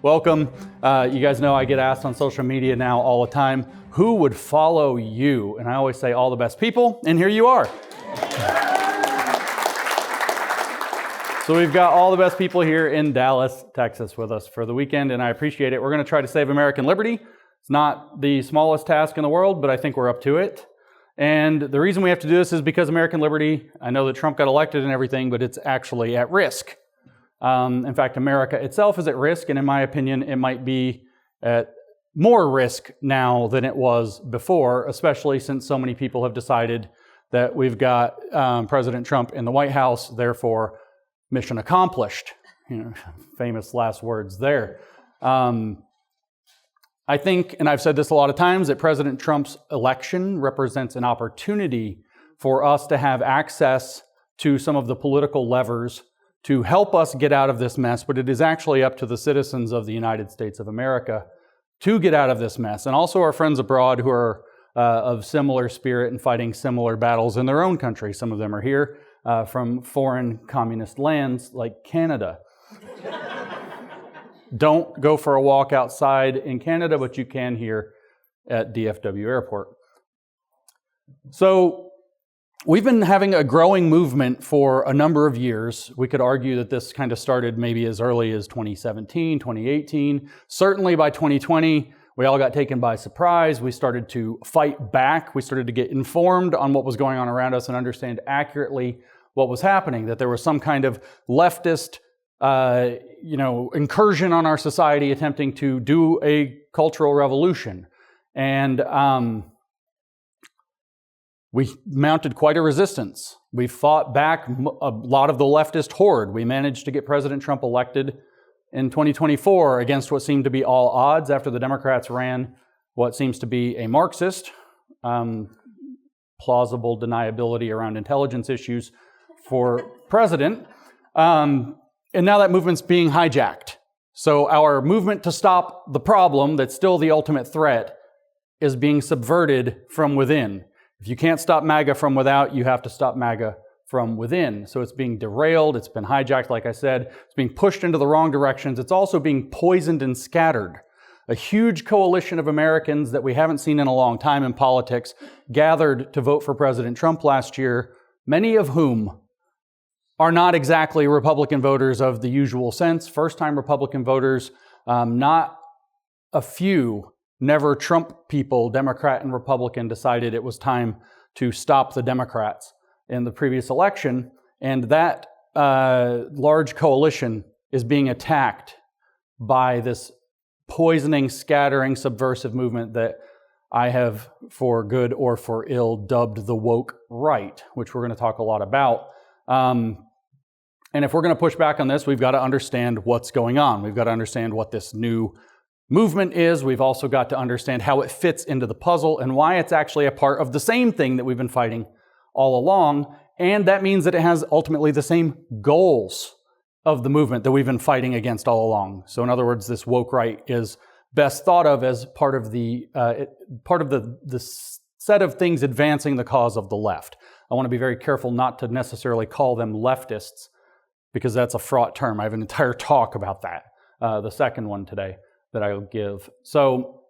Welcome. You guys know I get asked on social media now all the time, who would follow you? And I always say all the best people, and here you are. So we've got all the best people here in Dallas, Texas with us for the weekend, and I appreciate it. We're going to try to save American liberty. It's not the smallest task in the world, but I think we're up to it. And the reason we have to do this is because American liberty, I know that Trump got elected and everything, but it's actually at risk. In fact, America itself is at risk, and in my opinion, it might be at more risk now than it was before, especially since so many people have decided that we've got President Trump in the White House, therefore, mission accomplished. Famous last words there. I think, and I've said this a lot of times, that President Trump's election represents an opportunity for us to have access to some of the political levers to help us get out of this mess, but it is actually up to the citizens of the United States of America to get out of this mess, and also our friends abroad who are of similar spirit and fighting similar battles in their own country. Some of them are here from foreign communist lands like Canada. Don't go for a walk outside in Canada, but you can here at DFW Airport. So we've been having a growing movement for a number of years. We could argue that this kind of started maybe as early as 2017, 2018. Certainly by 2020, we all got taken by surprise. We started to fight back. We started to get informed on what was going on around us and understand accurately what was happening, that there was some kind of leftist incursion on our society attempting to do a cultural revolution. And we mounted quite a resistance. We fought back a lot of the leftist horde. We managed to get President Trump elected in 2024 against what seemed to be all odds after the Democrats ran what seems to be a Marxist, plausible deniability around intelligence issues for president. And now that movement's being hijacked. So our movement to stop the problem that's still the ultimate threat is being subverted from within. If you can't stop MAGA from without, you have to stop MAGA from within. So it's being derailed, it's been hijacked, like I said, it's being pushed into the wrong directions, it's also being poisoned and scattered. A huge coalition of Americans that we haven't seen in a long time in politics gathered to vote for President Trump last year, many of whom are not exactly Republican voters of the usual sense, first-time Republican voters, not a few never Trump people, Democrat and Republican, decided it was time to stop the Democrats in the previous election. And that large coalition is being attacked by this poisoning, scattering, subversive movement that I have, for good or for ill, dubbed the woke right, which we're going to talk a lot about. And if we're going to push back on this, we've got to understand what's going on. We've got to understand what this new movement is. We've also got to understand how it fits into the puzzle and why it's actually a part of the same thing that we've been fighting all along. And that means that it has ultimately the same goals of the movement that we've been fighting against all along. So in other words, this woke right is best thought of as part of the set of things advancing the cause of the left. I want to be very careful not to necessarily call them leftists, because that's a fraught term. I have an entire talk about that, the second one today that I'll give. So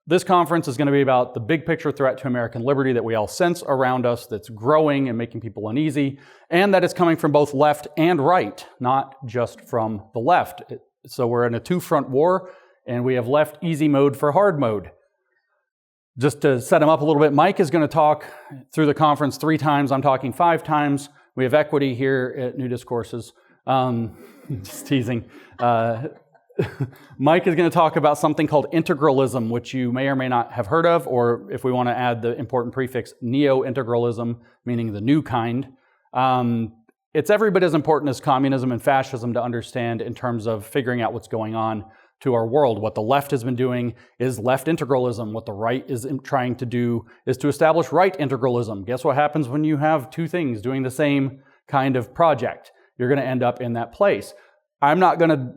this conference is going to be about the big picture threat to American liberty that we all sense around us, that's growing and making people uneasy, and that it's coming from both left and right, not just from the left. So we're in a two-front war, and we have left easy mode for hard mode. Just to set him up a little bit, Mike is going to talk through the conference 3 times. I'm talking 5 times. We have equity here at New Discourses. Just teasing. Mike is going to talk about something called integralism, which you may or may not have heard of, or if we want to add the important prefix, neo-integralism, meaning the new kind. It's every bit as important as communism and fascism to understand in terms of figuring out what's going on to our world. What the left has been doing is left integralism. What the right is trying to do is to establish right integralism. Guess what happens when you have 2 things doing the same kind of project? You're going to end up in that place. I'm not going to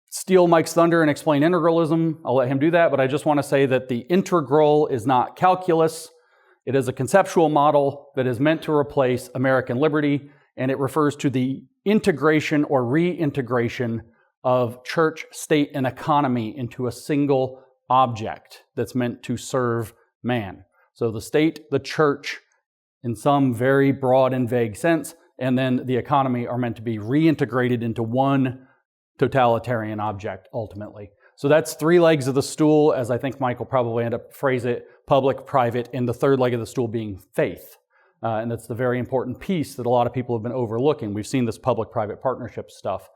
steal Mike's thunder and explain integralism. I'll let him do that, but I just want to say that the integral is not calculus. It is a conceptual model that is meant to replace American liberty, and it refers to the integration or reintegration of church, state, and economy into a single object that's meant to serve man. So the state, the church, in some very broad and vague sense, and then the economy are meant to be reintegrated into one totalitarian object, ultimately. So that's three legs of the stool, as I think Mike will probably end up phrase it, public, private, and the third leg of the stool being faith. And that's the very important piece that a lot of people have been overlooking. We've seen this public-private partnership stuff.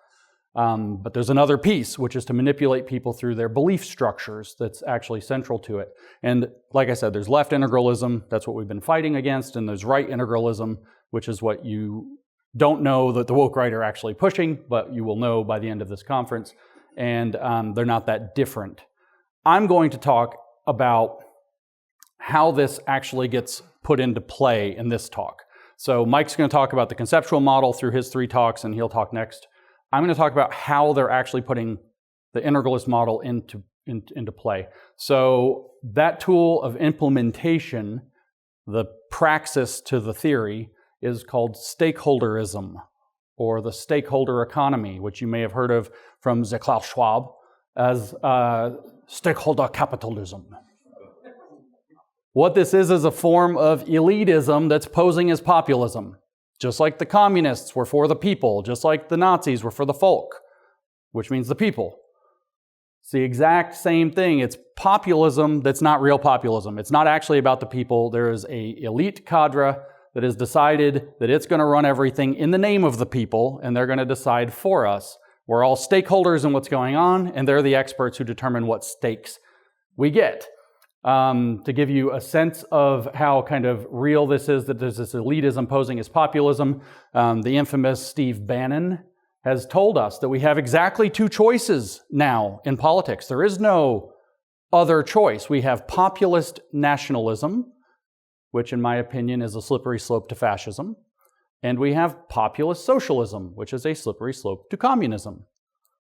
But there's another piece, which is to manipulate people through their belief structures that's actually central to it. And like I said, there's left integralism, that's what we've been fighting against, and there's right integralism, which is what you don't know that the woke right are actually pushing, but you will know by the end of this conference. And they're not that different. I'm going to talk about how this actually gets put into play in this talk. So Mike's going to talk about the conceptual model through his 3 talks, and he'll talk next. I'm going to talk about how they're actually putting the integralist model into play. So that tool of implementation, the praxis to the theory, is called Stakeholderism, or the Stakeholder Economy, which you may have heard of from Klaus Schwab as Stakeholder Capitalism. What this is a form of elitism that's posing as populism. Just like the communists were for the people, just like the Nazis were for the folk, which means the people. It's the exact same thing. It's populism that's not real populism. It's not actually about the people. There is an elite cadre that has decided that it's going to run everything in the name of the people, and they're going to decide for us. We're all stakeholders in what's going on, and they're the experts who determine what stakes we get. To give you a sense of how kind of real this is, that there's this elitism posing as populism, the infamous Steve Bannon has told us that we have exactly 2 choices now in politics. There is no other choice. We have populist nationalism, which in my opinion is a slippery slope to fascism, and we have populist socialism, which is a slippery slope to communism.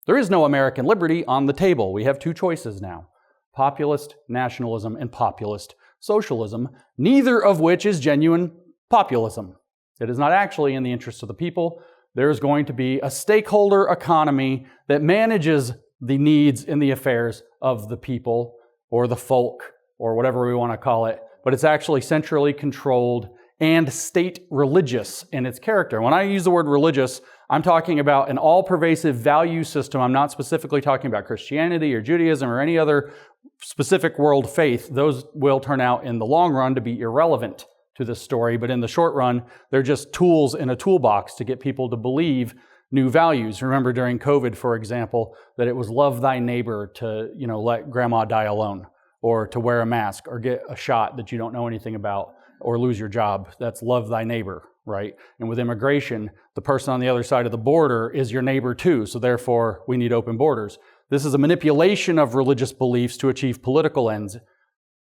There is no American liberty on the table. We have 2 choices now. Populist nationalism and populist socialism, neither of which is genuine populism. It is not actually in the interest of the people. There is going to be a stakeholder economy that manages the needs and the affairs of the people, or the folk, or whatever we want to call it, but it's actually centrally controlled and state religious in its character. When I use the word religious, I'm talking about an all-pervasive value system. I'm not specifically talking about Christianity or Judaism or any other specific world faith. Those will turn out in the long run to be irrelevant to this story, but in the short run, they're just tools in a toolbox to get people to believe new values. Remember during COVID, for example, that it was love thy neighbor to, let grandma die alone, or to wear a mask, or get a shot that you don't know anything about, or lose your job. That's love thy neighbor, right? And with immigration, the person on the other side of the border is your neighbor too, so therefore we need open borders. This is a manipulation of religious beliefs to achieve political ends.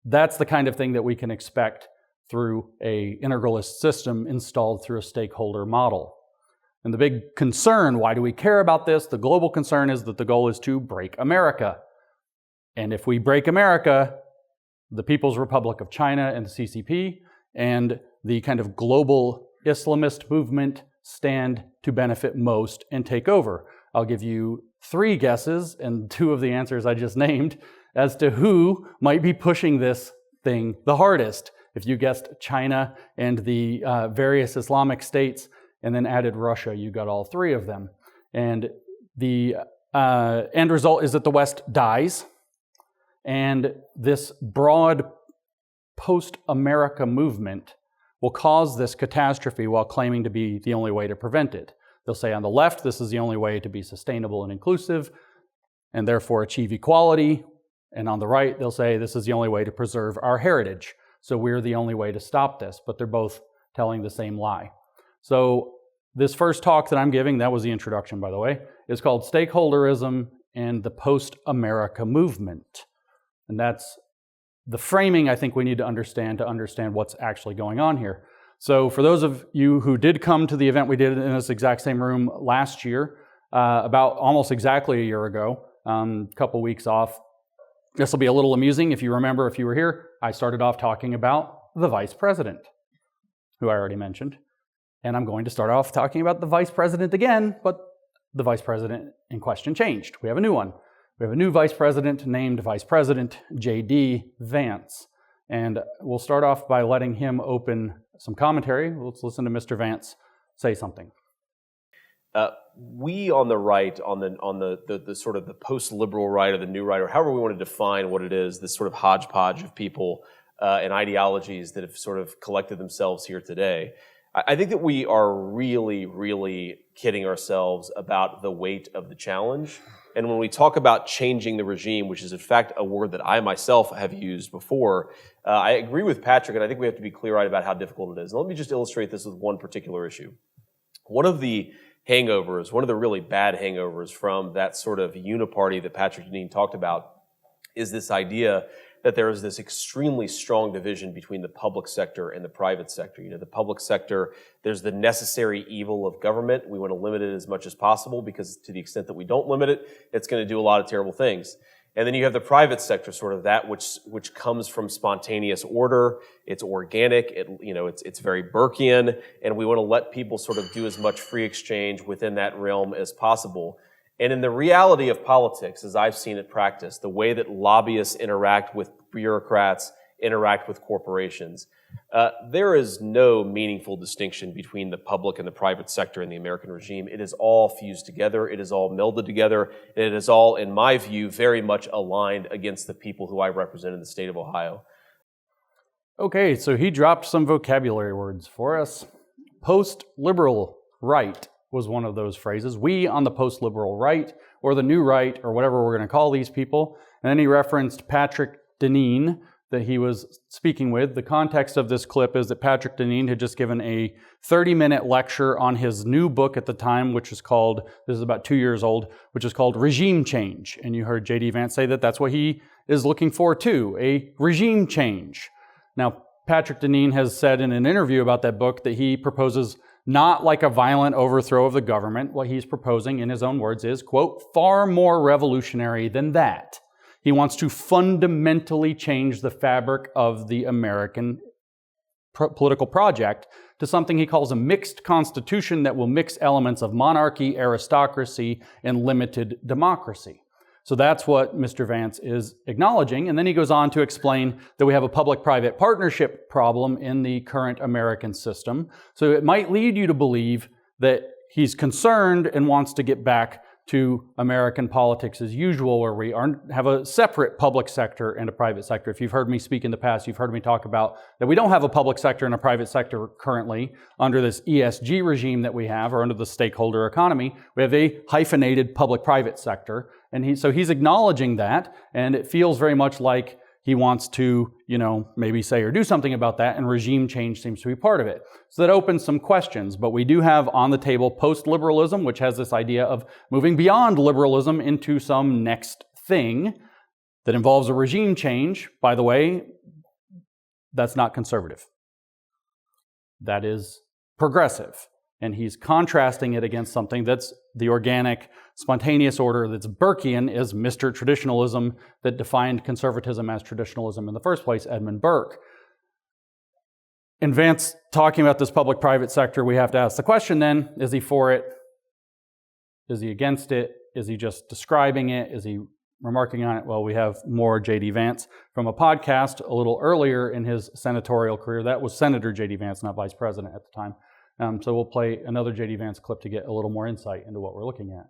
That's the kind of thing that we can expect through an integralist system installed through a stakeholder model. And the big concern, why do we care about this? The global concern is that the goal is to break America. And if we break America, the People's Republic of China and the CCP and the kind of global Islamist movement stand to benefit most and take over. I'll give you 3 guesses, and 2 of the answers I just named, as to who might be pushing this thing the hardest. If you guessed China and the various Islamic states and then added Russia, you got all 3 of them. And the end result is that the West dies, and this broad post-America movement will cause this catastrophe while claiming to be the only way to prevent it. They'll say on the left, this is the only way to be sustainable and inclusive, and therefore achieve equality. And on the right, they'll say this is the only way to preserve our heritage. So we're the only way to stop this, but they're both telling the same lie. So this first talk that I'm giving, that was the introduction, by the way, is called Stakeholderism and the Post-America Movement. And that's the framing I think we need to understand what's actually going on here. So for those of you who did come to the event we did in this exact same room last year, about almost exactly a year ago, a couple weeks off, this will be a little amusing. If you remember, if you were here, I started off talking about the vice president, who I already mentioned. And I'm going to start off talking about the vice president again, but the vice president in question changed. We have a new one. We have a new vice president named Vice President J.D. Vance. And we'll start off by letting him open some commentary. Let's listen to Mr. Vance say something. We on the right, on the sort of the post-liberal right or the new right, or however we want to define what it is, this sort of hodgepodge of people and ideologies that have sort of collected themselves here today, I think that we are really, really kidding ourselves about the weight of the challenge. And when we talk about changing the regime, which is in fact a word that I myself have used before, I agree with Patrick, and I think we have to be clear-eyed about how difficult it is. And let me just illustrate this with one particular issue. One of the hangovers, one of the really bad hangovers from that sort of uniparty that Patrick Deneen talked about is this idea that there is this extremely strong division between the public sector and the private sector. You know, the public sector, there's the necessary evil of government. We want to limit it as much as possible because to the extent that we don't limit it, it's going to do a lot of terrible things. And then you have the private sector, sort of that which comes from spontaneous order. It's organic. It's very Burkean, and we want to let people sort of do as much free exchange within that realm as possible. And in the reality of politics, as I've seen it practiced, the way that lobbyists interact with bureaucrats, interact with corporations, there is no meaningful distinction between the public and the private sector in the American regime. It is all fused together. It is all melded together. And it is all, in my view, very much aligned against the people who I represent in the state of Ohio. Okay, so he dropped some vocabulary words for us. Post-liberal right was one of those phrases. We on the post-liberal right, or the new right, or whatever we're going to call these people. And then he referenced Patrick Deneen that he was speaking with. The context of this clip is that Patrick Deneen had just given a 30-minute lecture on his new book at the time, which is called, this is about 2 years old, which is called Regime Change. And you heard J.D. Vance say that that's what he is looking for too, a regime change. Now, Patrick Deneen has said in an interview about that book that he proposes not like a violent overthrow of the government. What he's proposing, in his own words, is, quote, far more revolutionary than that. He wants to fundamentally change the fabric of the American political project to something he calls a mixed constitution that will mix elements of monarchy, aristocracy, and limited democracy. So that's what Mr. Vance is acknowledging. And then he goes on to explain that we have a public-private partnership problem in the current American system. So it might lead you to believe that he's concerned and wants to get back to American politics as usual, where we have a separate public sector and a private sector. If you've heard me speak in the past, you've heard me talk about that we don't have a public sector and a private sector currently under this ESG regime that we have, or under the Stakeholder Economy. We have a hyphenated public-private sector. And so he's acknowledging that, and it feels very much like he wants to, maybe say or do something about that, and regime change seems to be part of it. So that opens some questions, but we do have on the table post-liberalism, which has this idea of moving beyond liberalism into some next thing that involves a regime change. By the way, that's not conservative. That is progressive. And he's contrasting it against something that's the organic, spontaneous order that's Burkean, is Mr. Traditionalism, that defined conservatism as traditionalism in the first place, Edmund Burke. In Vance talking about this public-private sector, we have to ask the question then, is he for it? Is he against it? Is he just describing it? Is he remarking on it? Well, we have more J.D. Vance from a podcast a little earlier in his senatorial career. That was Senator J.D. Vance, not Vice President at the time. So we'll play another J.D. Vance clip to get a little more insight into what we're looking at.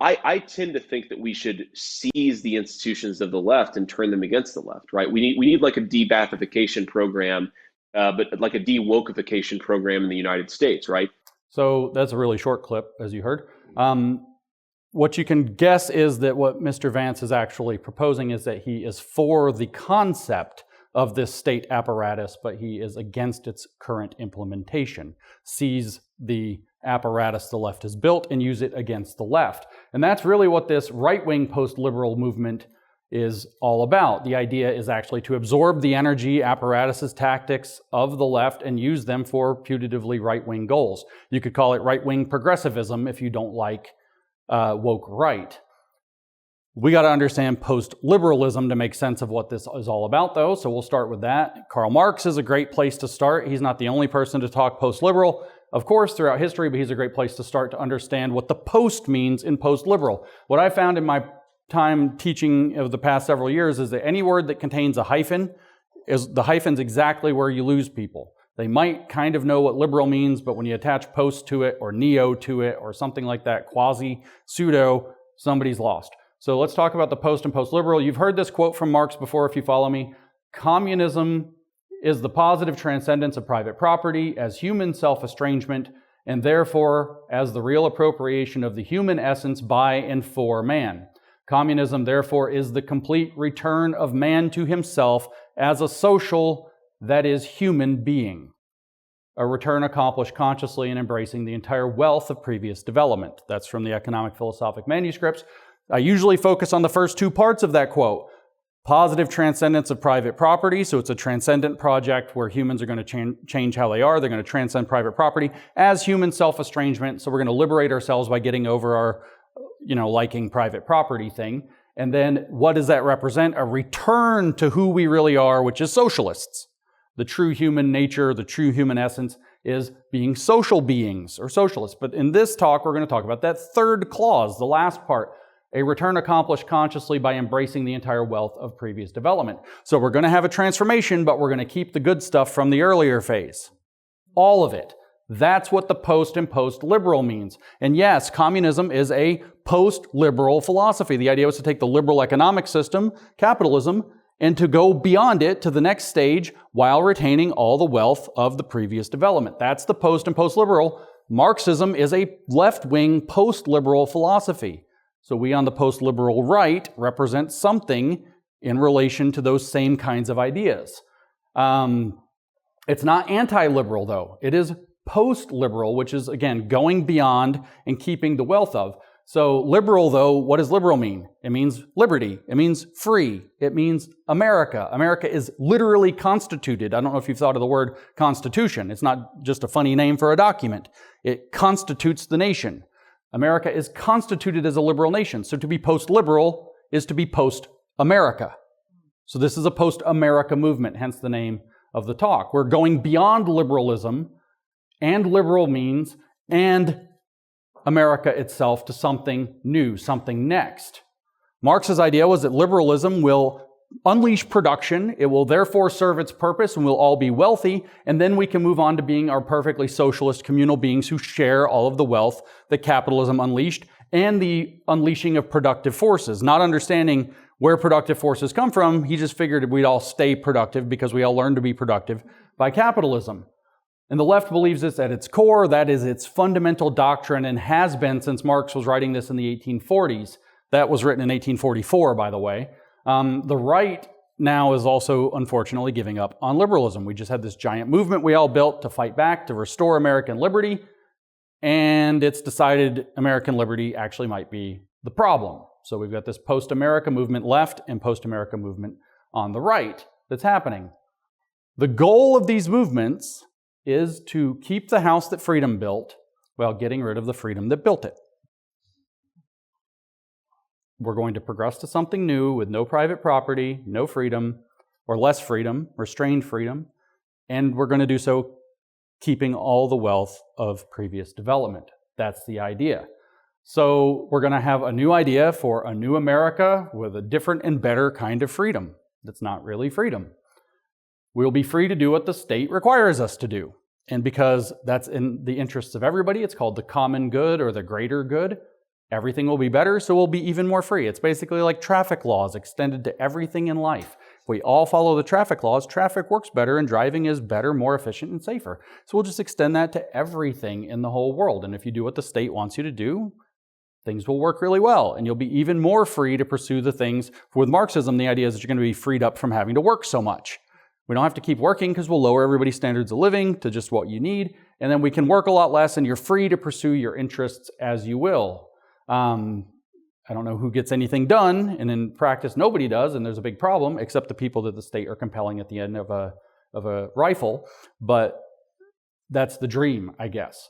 I tend to think that we should seize the institutions of the left and turn them against the left, right? We need like a de-Bathification program, but like a de-wokeification program in the United States, right? So that's a really short clip, as you heard. What you can guess is that what Mr. Vance is actually proposing is that he is for the concept of this state apparatus, but he is against its current implementation. Seize the apparatus the left has built and use it against the left. And that's really what this right-wing post-liberal movement is all about. The idea is actually to absorb the energy, apparatuses, tactics of the left and use them for putatively right-wing goals. You could call it right-wing progressivism if you don't like woke right. We got to understand post-liberalism to make sense of what this is all about, though, so we'll start with that. Karl Marx is a great place to start. He's not the only person to talk post-liberal. of course, throughout history, but he's a great place to start to understand what the post means in post-liberal. What I found in my time teaching of the past several years is that any word that contains a hyphen, the hyphen's exactly where you lose people. They might kind of know what liberal means, but when you attach post to it or neo to it or something like that, quasi, pseudo, somebody's lost. So let's talk about the post and post-liberal. You've heard this quote from Marx before if you follow me. Communism is the positive transcendence of private property as human self-estrangement and therefore as the real appropriation of the human essence by and for man. Communism, therefore, is the complete return of man to himself as a social, that is, human being. A return accomplished consciously in embracing the entire wealth of previous development. That's from the Economic Philosophic Manuscripts. I usually focus on the first two parts of that quote. Positive transcendence of private property, so it's a transcendent project where humans are going to change how they are. They're going to transcend private property as human self-estrangement, so we're going to liberate ourselves by getting over our liking private property thing. And then what does that represent? A return to who we really are, which is socialists. The true human nature, the true human essence is being social beings or socialists. But in this talk, we're going to talk about that third clause, the last part, a return accomplished consciously by embracing the entire wealth of previous development. So we're going to have a transformation, but we're going to keep the good stuff from the earlier phase. All of it. That's what the post and post-liberal means. And yes, communism is a post-liberal philosophy. The idea was to take the liberal economic system, capitalism, and to go beyond it to the next stage while retaining all the wealth of the previous development. That's the post and post-liberal. Marxism is a left-wing post-liberal philosophy. So we on the post-liberal right represent something in relation to those same kinds of ideas. It's not anti-liberal, though. It is post-liberal, which is, again, going beyond and keeping the wealth of. So liberal, though, what does liberal mean? It means liberty. It means free. It means America. America is literally constituted. I don't know if you've thought of the word constitution. It's not just a funny name for a document. It constitutes the nation. America is constituted as a liberal nation. So to be post-liberal is to be post-America. So this is a post-America movement, hence the name of the talk. We're going beyond liberalism and liberal means and America itself to something new, something next. Marx's idea was that liberalism will unleash production, it will therefore serve its purpose, and we'll all be wealthy, and then we can move on to being our perfectly socialist communal beings who share all of the wealth that capitalism unleashed and the unleashing of productive forces. Not understanding where productive forces come from, he just figured we'd all stay productive because we all learned to be productive by capitalism. And the left believes this at its core. That is its fundamental doctrine and has been since Marx was writing this in the 1840s. That was written in 1844, by the way. The right now is also, unfortunately, giving up on liberalism. We just had this giant movement we all built to fight back, to restore American liberty, and it's decided American liberty actually might be the problem. So we've got this post-America movement left and post-America movement on the right that's happening. The goal of these movements is to keep the house that freedom built while getting rid of the freedom that built it. We're going to progress to something new with no private property, no freedom, or less freedom, restrained freedom, and we're going to do so keeping all the wealth of previous development. That's the idea. So we're going to have a new idea for a new America with a different and better kind of freedom. That's not really freedom. We'll be free to do what the state requires us to do. And because that's in the interests of everybody, it's called the common good or the greater good. Everything will be better, so we'll be even more free. It's basically like traffic laws extended to everything in life. If we all follow the traffic laws, traffic works better and driving is better, more efficient, and safer. So we'll just extend that to everything in the whole world. And if you do what the state wants you to do, things will work really well. And you'll be even more free to pursue the things. With Marxism, the idea is that you're going to be freed up from having to work so much. We don't have to keep working because we'll lower everybody's standards of living to just what you need. And then we can work a lot less and you're free to pursue your interests as you will. I don't know who gets anything done, and in practice nobody does, and there's a big problem, except the people that the state are compelling at the end of a rifle, but that's the dream, I guess.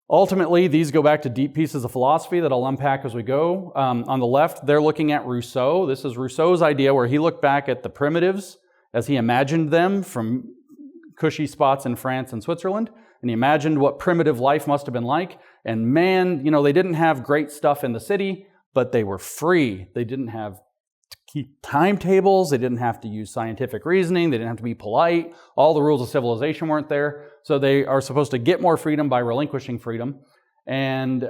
Ultimately, these go back to deep pieces of philosophy that I'll unpack as we go. On the left, they're looking at Rousseau. This is Rousseau's idea where he looked back at the primitives as he imagined them from cushy spots in France and Switzerland, and he imagined what primitive life must have been like. And man, they didn't have great stuff in the city, but they were free. They didn't have to keep timetables. They didn't have to use scientific reasoning. They didn't have to be polite. All the rules of civilization weren't there. So they are supposed to get more freedom by relinquishing freedom. And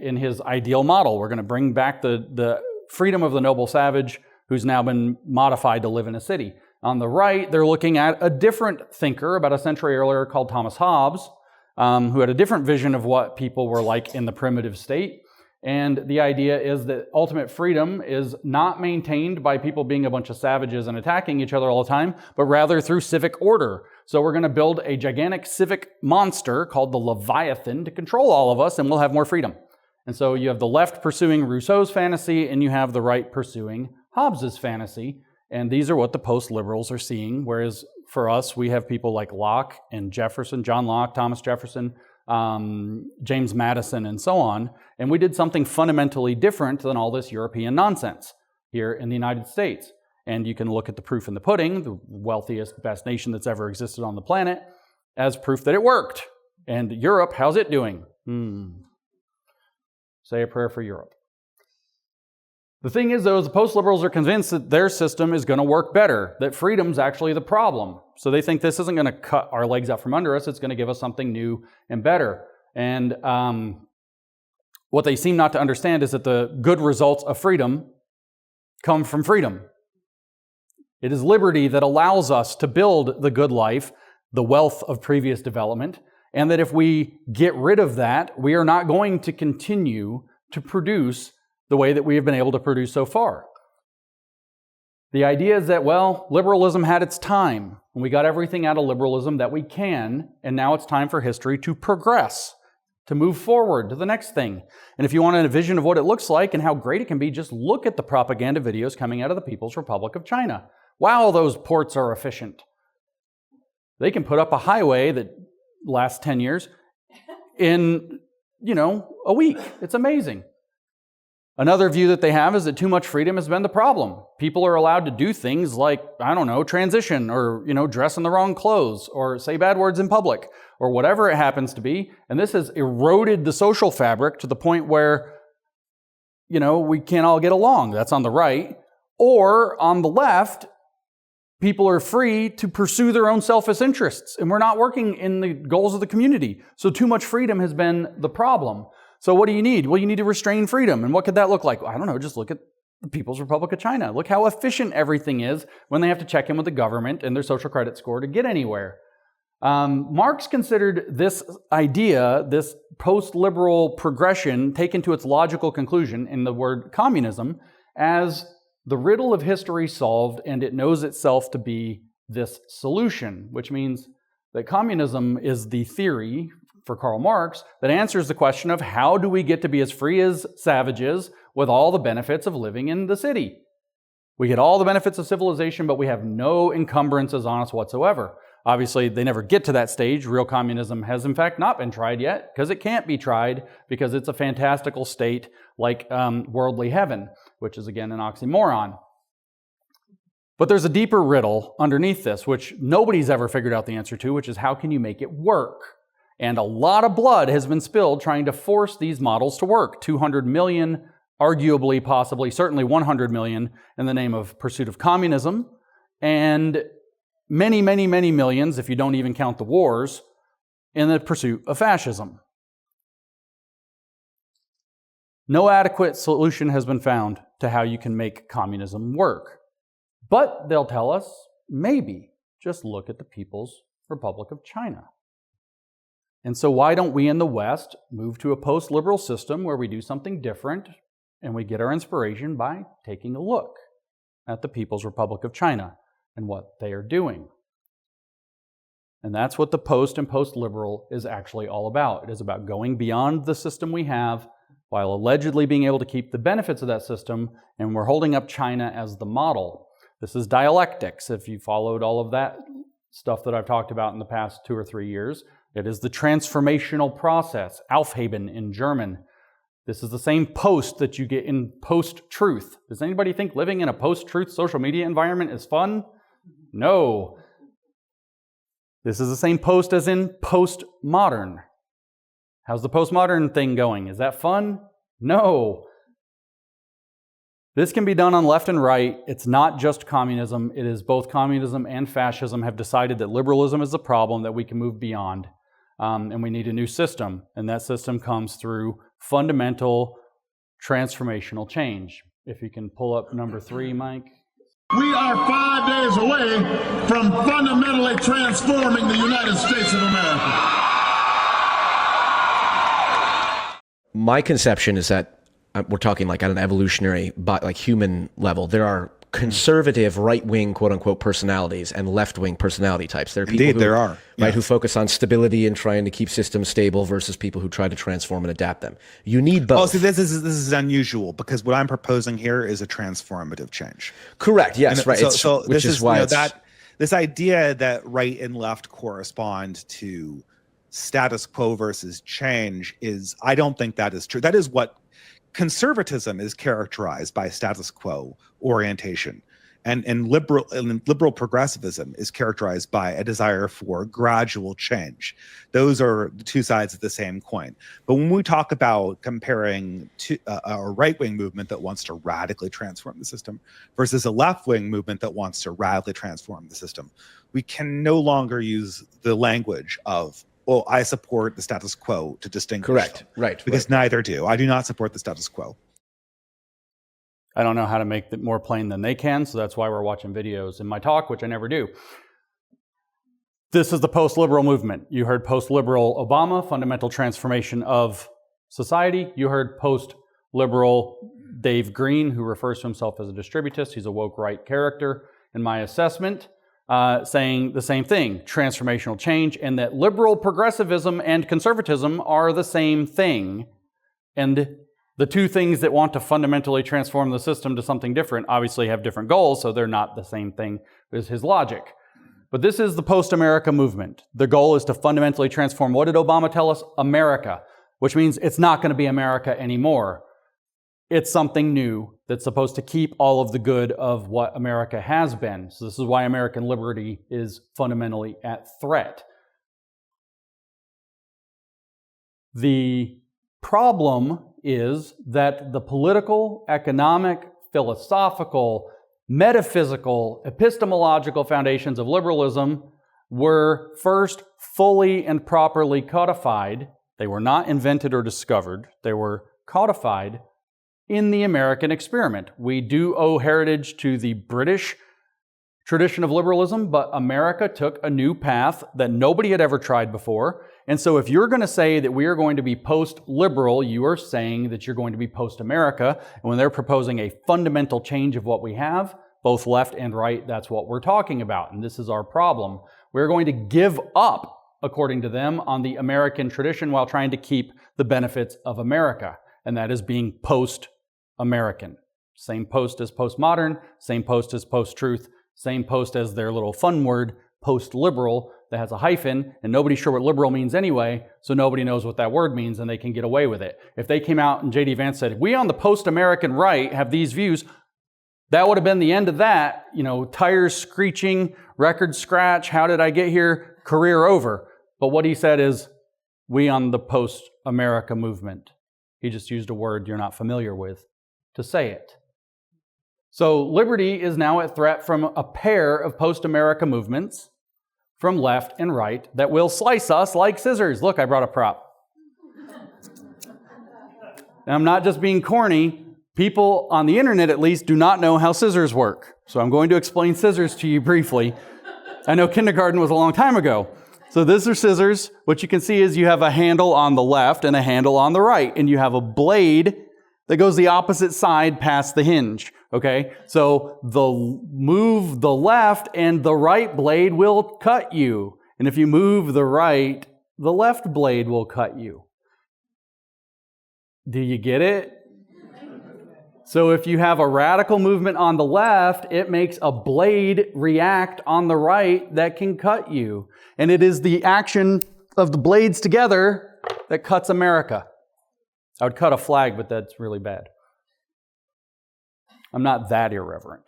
in his ideal model, we're going to bring back the freedom of the noble savage who's now been modified to live in a city. On the right, they're looking at a different thinker about a century earlier called Thomas Hobbes, who had a different vision of what people were like in the primitive state. And the idea is that ultimate freedom is not maintained by people being a bunch of savages and attacking each other all the time, but rather through civic order. So we're going to build a gigantic civic monster called the Leviathan to control all of us, and we'll have more freedom. And so you have the left pursuing Rousseau's fantasy, and you have the right pursuing Hobbes's fantasy. And these are what the post-liberals are seeing, whereas for us, we have people like Locke and Jefferson, John Locke, Thomas Jefferson, James Madison, and so on. And we did something fundamentally different than all this European nonsense here in the United States. And you can look at the proof in the pudding, the wealthiest, best nation that's ever existed on the planet, as proof that it worked. And Europe, how's it doing? Say a prayer for Europe. The thing is, though, the post-liberals are convinced that their system is going to work better, that freedom's actually the problem. So they think this isn't going to cut our legs out from under us, it's going to give us something new and better. And what they seem not to understand is that the good results of freedom come from freedom. It is liberty that allows us to build the good life, the wealth of previous development, and that if we get rid of that, we are not going to continue to produce the way that we have been able to produce so far. The idea is that, liberalism had its time, and we got everything out of liberalism that we can, and now it's time for history to progress, to move forward to the next thing. And if you want a vision of what it looks like and how great it can be, just look at the propaganda videos coming out of the People's Republic of China. Wow, those ports are efficient. They can put up a highway that lasts 10 years in, a week. It's amazing. Another view that they have is that too much freedom has been the problem. People are allowed to do things like, transition or, dress in the wrong clothes or say bad words in public or whatever it happens to be. And this has eroded the social fabric to the point where, we can't all get along. That's on the right. Or on the left, people are free to pursue their own selfish interests, and we're not working in the goals of the community. So too much freedom has been the problem. So what do you need? Well, you need to restrain freedom. And what could that look like? I don't know, just look at the People's Republic of China. Look how efficient everything is when they have to check in with the government and their social credit score to get anywhere. Marx considered this idea, this post-liberal progression taken to its logical conclusion in the word communism, as the riddle of history solved, and it knows itself to be this solution, which means that communism is the theory, for Karl Marx, that answers the question of how do we get to be as free as savages with all the benefits of living in the city? We get all the benefits of civilization, but we have no encumbrances on us whatsoever. Obviously, they never get to that stage. Real communism has, in fact, not been tried yet, because it can't be tried, because it's a fantastical state like worldly heaven, which is, again, an oxymoron. But there's a deeper riddle underneath this, which nobody's ever figured out the answer to, which is how can you make it work? And a lot of blood has been spilled trying to force these models to work. 200 million, arguably, possibly, certainly 100 million in the name of pursuit of communism, and many, many, many millions, if you don't even count the wars, in the pursuit of fascism. No adequate solution has been found to how you can make communism work. But they'll tell us, maybe, just look at the People's Republic of China. And so why don't we in the West move to a post-liberal system where we do something different and we get our inspiration by taking a look at the People's Republic of China and what they are doing? And that's what the post and post-liberal is actually all about. It is about going beyond the system we have while allegedly being able to keep the benefits of that system, and we're holding up China as the model. This is dialectics. If you followed all of that stuff that I've talked about in the past 2 or 3 years, it is the transformational process, Aufheben in German. This is the same post that you get in post-truth. Does anybody think living in a post-truth social media environment is fun? No. This is the same post as in postmodern. How's the postmodern thing going? Is that fun? No. This can be done on left and right. It's not just communism. It is both communism and fascism have decided that liberalism is the problem that we can move beyond. And we need a new system. And that system comes through fundamental transformational change. If you can pull up number 3, Mike. We are 5 days away from fundamentally transforming the United States of America. My conception is that we're talking like at an evolutionary, like human level. There are conservative right-wing, quote-unquote, personalities and left-wing personality types. There are people who focus on stability and trying to keep systems stable versus people who try to transform and adapt them. You need both. Oh, see, this is unusual because what I'm proposing here is a transformative change. Correct. Yes. And right. This idea that right and left correspond to status quo versus change is, I don't think that is true. That is what conservatism is characterized by, status quo orientation, and liberal progressivism is characterized by a desire for gradual change. Those are the two sides of the same coin. But when we talk about comparing to a right-wing movement that wants to radically transform the system versus a left-wing movement that wants to radically transform the system, we can no longer use the language of, well, I support the status quo to distinguish. Correct. them. Right. Because neither do. I do not support the status quo. I don't know how to make it more plain than they can, so that's why we're watching videos in my talk, which I never do. This is the post-liberal movement. You heard post-liberal Obama, fundamental transformation of society. You heard post-liberal Dave Green, who refers to himself as a distributist. He's a woke right character in my assessment, saying the same thing, transformational change, and that liberal progressivism and conservatism are the same thing. And the two things that want to fundamentally transform the system to something different obviously have different goals, so they're not the same thing, is his logic. But this is the post-America movement. The goal is to fundamentally transform, what did Obama tell us? America, which means it's not going to be America anymore. It's something new that's supposed to keep all of the good of what America has been. So this is why American liberty is fundamentally at threat. The problem is that the political, economic, philosophical, metaphysical, epistemological foundations of liberalism were first fully and properly codified. They were not invented or discovered. They were codified in the American experiment. We do owe heritage to the British tradition of liberalism, but America took a new path that nobody had ever tried before. And so if you're going to say that we are going to be post-liberal, you are saying that you're going to be post-America. And when they're proposing a fundamental change of what we have, both left and right, that's what we're talking about. And this is our problem. We're going to give up, according to them, on the American tradition while trying to keep the benefits of America. And that is being post-American. Same post as postmodern, same post as post-truth, same post as their little fun word, post-liberal, that has a hyphen, and nobody's sure what liberal means anyway, so nobody knows what that word means, and they can get away with it. If they came out and J.D. Vance said, we on the post-American right have these views, that would have been the end of that. You know, tires screeching, record scratch, how did I get here? Career over. But what he said is, we on the post-America movement. He just used a word you're not familiar with to say it. So liberty is now at threat from a pair of post-America movements from left and right that will slice us like scissors. Look, I brought a prop. And I'm not just being corny. People on the internet, at least, do not know how scissors work. So I'm going to explain scissors to you briefly. I know kindergarten was a long time ago. So these are scissors. What you can see is you have a handle on the left and a handle on the right. And you have a blade that goes the opposite side past the hinge. Okay, so move the left and the right blade will cut you. And if you move the right, the left blade will cut you. Do you get it? So if you have a radical movement on the left, it makes a blade react on the right that can cut you. And it is the action of the blades together that cuts America. I would cut a flag, but that's really bad. I'm not that irreverent.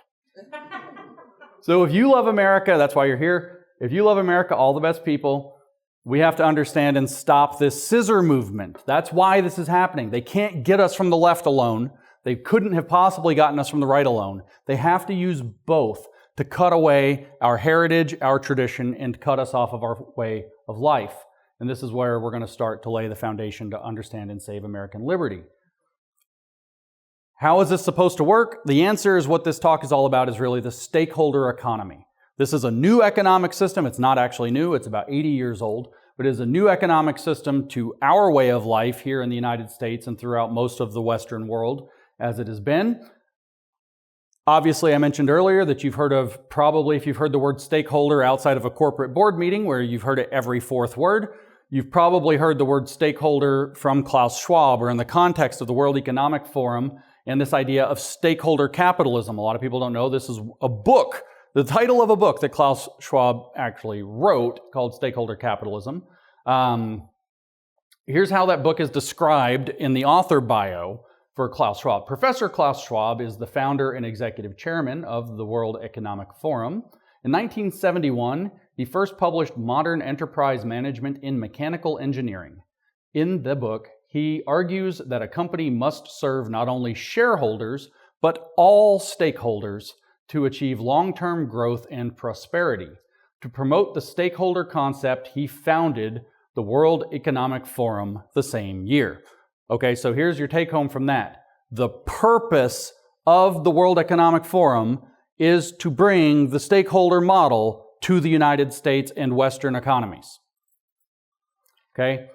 So if you love America, that's why you're here. if you love America, all the best people, we have to understand and stop this scissor movement. That's why this is happening. They can't get us from the left alone. They couldn't have possibly gotten us from the right alone. They have to use both to cut away our heritage, our tradition, and cut us off of our way of life. And this is where we're going to start to lay the foundation to understand and save American liberty. How is this supposed to work? The answer is what this talk is all about, is really the stakeholder economy. This is a new economic system. It's not actually new. It's about 80 years old, but it is a new economic system to our way of life here in the United States and throughout most of the Western world as it has been. Obviously, I mentioned earlier that you've heard of, probably if you've heard the word stakeholder outside of a corporate board meeting where you've heard it every fourth word, you've probably heard the word stakeholder from Klaus Schwab or in the context of the World Economic Forum and this idea of stakeholder capitalism. A lot of people don't know this is a book, the title of a book that Klaus Schwab actually wrote called Stakeholder Capitalism. Here's how that book is described in the author bio for Klaus Schwab. Professor Klaus Schwab is the founder and executive chairman of the World Economic Forum. In 1971, he first published Modern Enterprise Management in Mechanical Engineering. In the book, he argues that a company must serve not only shareholders, but all stakeholders to achieve long-term growth and prosperity. To promote the stakeholder concept, he founded the World Economic Forum the same year. Okay, so here's your take home from that. The purpose of the World Economic Forum is to bring the stakeholder model to the United States and Western economies. Okay?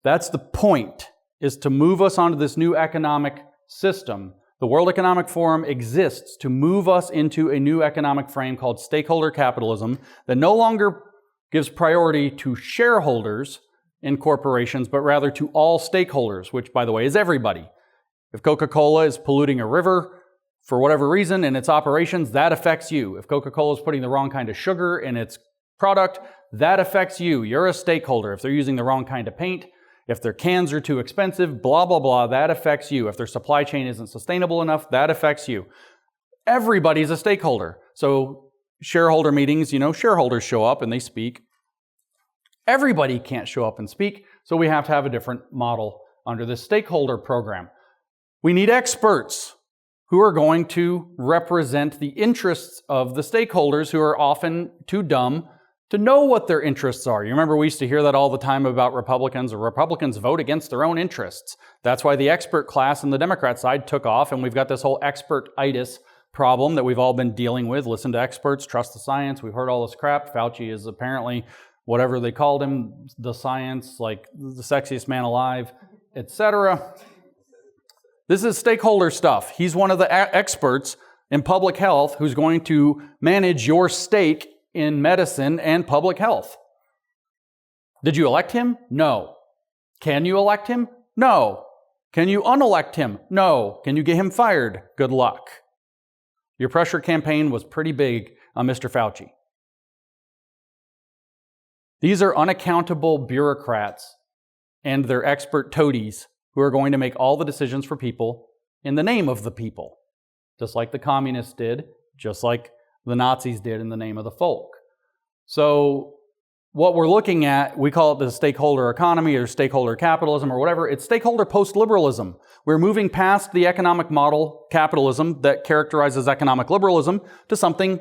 That's the point, is to move us onto this new economic system. The World Economic Forum exists to move us into a new economic frame called stakeholder capitalism that no longer gives priority to shareholders in corporations, but rather to all stakeholders, which, by the way, is everybody. If Coca-Cola is polluting a river for whatever reason in its operations, that affects you. If Coca-Cola is putting the wrong kind of sugar in its product, that affects you. You're a stakeholder. If they're using the wrong kind of paint, if their cans are too expensive, blah, blah, blah, that affects you. If their supply chain isn't sustainable enough, that affects you. Everybody's a stakeholder. So shareholder meetings, shareholders show up and they speak. Everybody can't show up and speak, so we have to have a different model under this stakeholder program. We need experts who are going to represent the interests of the stakeholders who are often too dumb to know what their interests are. You remember we used to hear that all the time about Republicans, or Republicans vote against their own interests. That's why the expert class on the Democrat side took off, and we've got this whole expert-itis problem that we've all been dealing with. Listen to experts, trust the science. We've heard all this crap. Fauci is apparently, whatever they called him, the science, like the sexiest man alive, etc. This is stakeholder stuff. He's one of the experts in public health who's going to manage your stake in medicine and public health. Did you elect him? No. Can you elect him? No. Can you unelect him? No. Can you get him fired? Good luck. Your pressure campaign was pretty big on Mr. Fauci. These are unaccountable bureaucrats and their expert toadies who are going to make all the decisions for people in the name of the people, just like the communists did, just like the Nazis did in the name of the folk. So what we're looking at, we call it the stakeholder economy or stakeholder capitalism or whatever. It's stakeholder post-liberalism. We're moving past the economic model capitalism that characterizes economic liberalism to something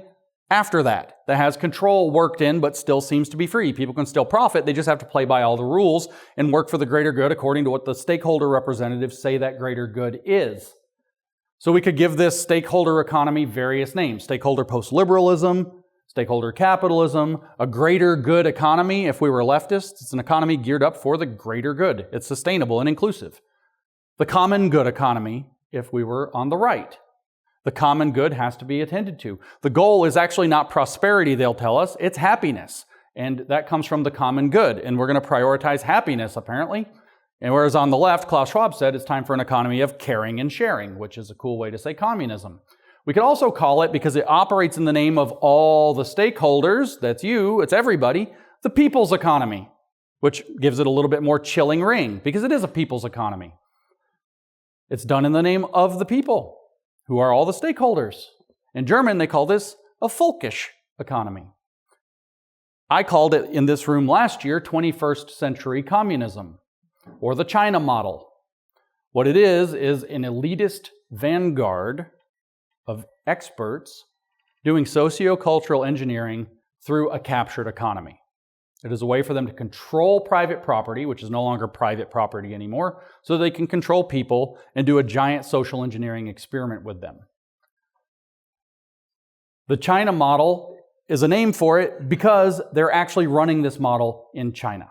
after that has control worked in but still seems to be free. People can still profit. They just have to play by all the rules and work for the greater good according to what the stakeholder representatives say that greater good is. So we could give this stakeholder economy various names. Stakeholder post-liberalism, stakeholder capitalism, a greater good economy. If we were leftists, it's an economy geared up for the greater good. It's sustainable and inclusive. The common good economy, if we were on the right. The common good has to be attended to. The goal is actually not prosperity, they'll tell us, it's happiness. And that comes from the common good. And we're going to prioritize happiness, apparently. And whereas on the left, Klaus Schwab said it's time for an economy of caring and sharing, which is a cool way to say communism. We could also call it, because it operates in the name of all the stakeholders, that's you, it's everybody, the people's economy, which gives it a little bit more chilling ring, because it is a people's economy. It's done in the name of the people, who are all the stakeholders. In German, they call this a Völkisch economy. I called it in this room last year 21st century communism, or the China model. What it is an elitist vanguard of experts doing sociocultural engineering through a captured economy. It is a way for them to control private property, which is no longer private property anymore, so they can control people and do a giant social engineering experiment with them. The China model is a name for it because they're actually running this model in China.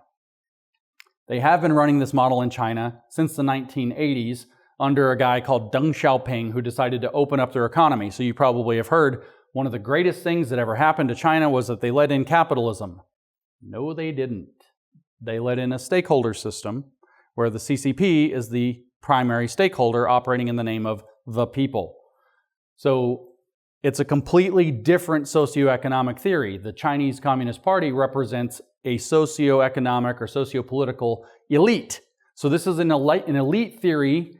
They have been running this model in China since the 1980s under a guy called Deng Xiaoping, who decided to open up their economy. So you probably have heard one of the greatest things that ever happened to China was that they let in capitalism. No, they didn't. They let in a stakeholder system where the CCP is the primary stakeholder operating in the name of the people. So it's a completely different socioeconomic theory. The Chinese Communist Party represents a socioeconomic or sociopolitical elite. So this is an elite theory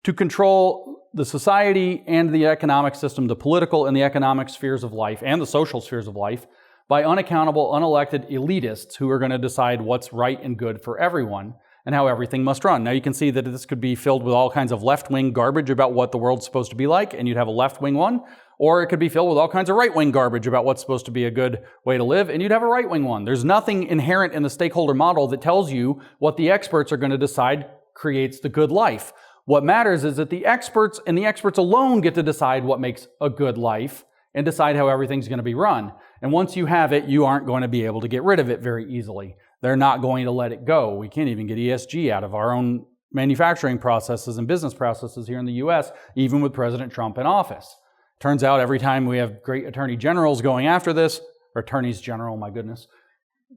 to control the society and the economic system, the political and the economic spheres of life and the social spheres of life by unaccountable, unelected elitists who are going to decide what's right and good for everyone and how everything must run. Now you can see that this could be filled with all kinds of left-wing garbage about what the world's supposed to be like, and you'd have a left-wing one, or it could be filled with all kinds of right-wing garbage about what's supposed to be a good way to live, and you'd have a right-wing one. There's nothing inherent in the stakeholder model that tells you what the experts are going to decide creates the good life. What matters is that the experts and the experts alone get to decide what makes a good life and decide how everything's going to be run. And once you have it, you aren't going to be able to get rid of it very easily. They're not going to let it go. We can't even get ESG out of our own manufacturing processes and business processes here in the US, even with President Trump in office. Turns out every time we have great attorney generals going after this, or attorneys general, my goodness,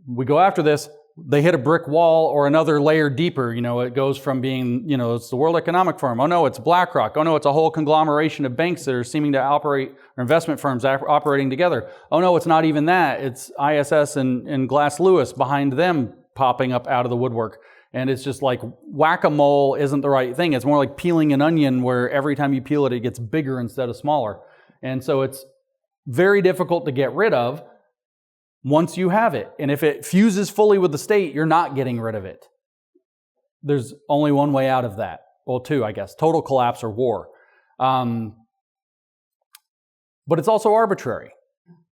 we go after this, they hit a brick wall or another layer deeper. You know, it goes from being, it's the World Economic Forum. Oh no, it's BlackRock. Oh no, it's a whole conglomeration of banks that are seeming to operate, or investment firms operating together. Oh no, it's not even that. It's ISS and Glass Lewis behind them popping up out of the woodwork. And it's just like whack-a-mole isn't the right thing. It's more like peeling an onion where every time you peel it, it gets bigger instead of smaller. And so it's very difficult to get rid of once you have it. And if it fuses fully with the state, you're not getting rid of it. There's only one way out of that. Well, two, I guess. Total collapse or war. But it's also arbitrary.